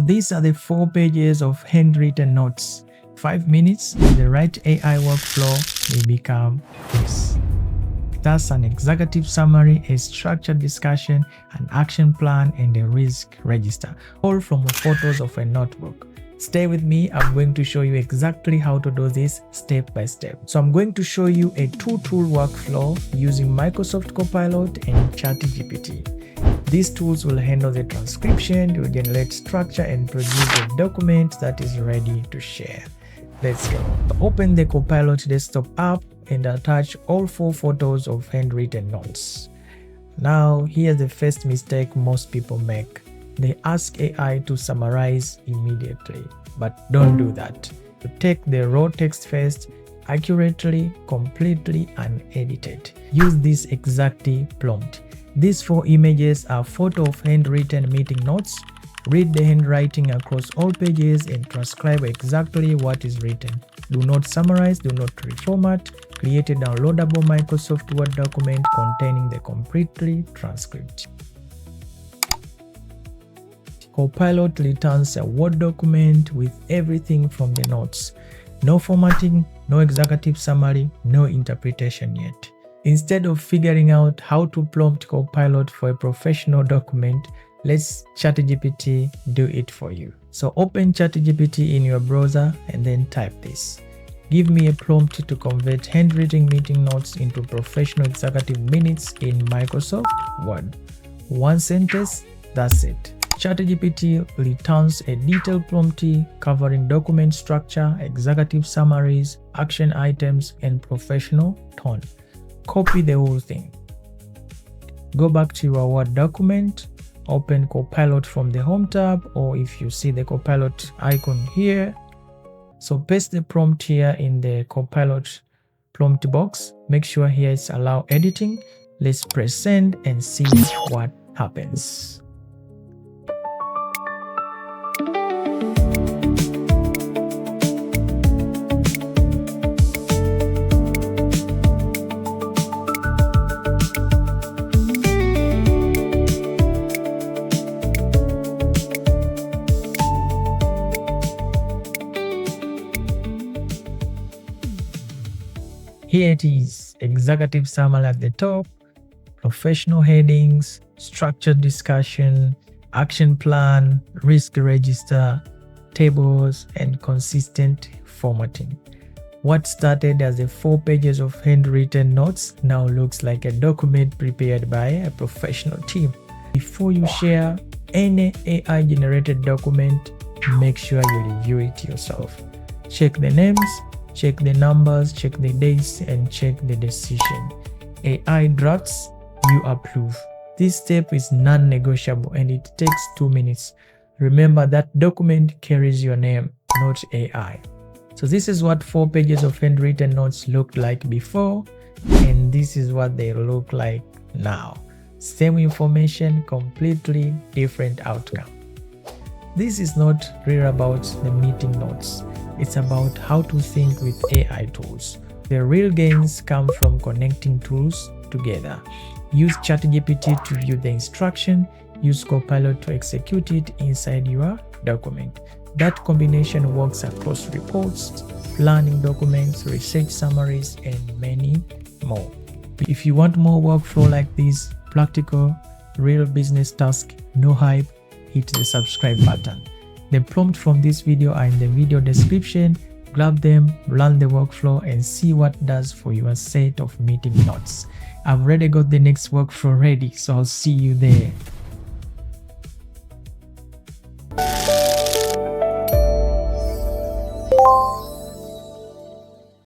these are the 4 pages of handwritten notes. 5 minutes with the right AI workflow will become this. That's an executive summary, a structured discussion, an action plan, and a risk register, all from photos of a notebook. Stay with me, I'm going to show you exactly how to do this step by step. So I'm going to show you a 2-tool workflow using Microsoft Copilot and ChatGPT. These tools will handle the transcription, will generate structure, and produce a document that is ready to share. Let's go. Open the Copilot desktop app and attach all 4 photos of handwritten notes. Now, here's the first mistake most people make. They ask AI to summarize immediately, but don't do that. You take the raw text first, accurately, completely, unedited. Use this exactly prompt. These 4 images are photo of handwritten meeting notes. Read the handwriting across all pages and transcribe exactly what is written. Do not summarize, do not reformat. Create a downloadable Microsoft Word document containing the completely transcript. Copilot returns a Word document with everything from the notes. No formatting, no executive summary, no interpretation yet. Instead of figuring out how to prompt Copilot for a professional document, let's ChatGPT do it for you. So open ChatGPT in your browser and then type this. Give me a prompt to convert handwritten meeting notes into professional executive minutes in Microsoft Word. 1 sentence, that's it. ChatGPT returns a detailed prompt covering document structure, executive summaries, action items, and professional tone. Copy the whole thing. Go back to your Word document, open Copilot from the Home tab, or if you see the Copilot icon here. So paste the prompt here in the Copilot prompt box. Make sure here it's allow editing. Let's press send and see what happens. Here it is, executive summary at the top, professional headings, structured discussion, action plan, risk register, tables, and consistent formatting. What started as the 4 pages of handwritten notes now looks like a document prepared by a professional team. Before you share any AI-generated document, make sure you review it yourself. Check the names, check the numbers, check the dates, and check the decision. AI drafts, you approve. This step is non-negotiable and it takes 2 minutes. Remember that document carries your name, not AI. So this is what 4 pages of handwritten notes looked like before, and this is what they look like now. Same information, completely different outcome. This is not really about the meeting notes. It's about how to think with AI tools. The real gains come from connecting tools together. Use ChatGPT to view the instruction. Use Copilot to execute it inside your document. That combination works across reports, planning documents, research summaries, and many more. If you want more workflow like this, practical, real business task, no hype, hit the subscribe button. The prompt from this video are in the video description. Grab them, run the workflow, and see what it does for your set of meeting notes. I've already got the next workflow ready, so I'll see you there.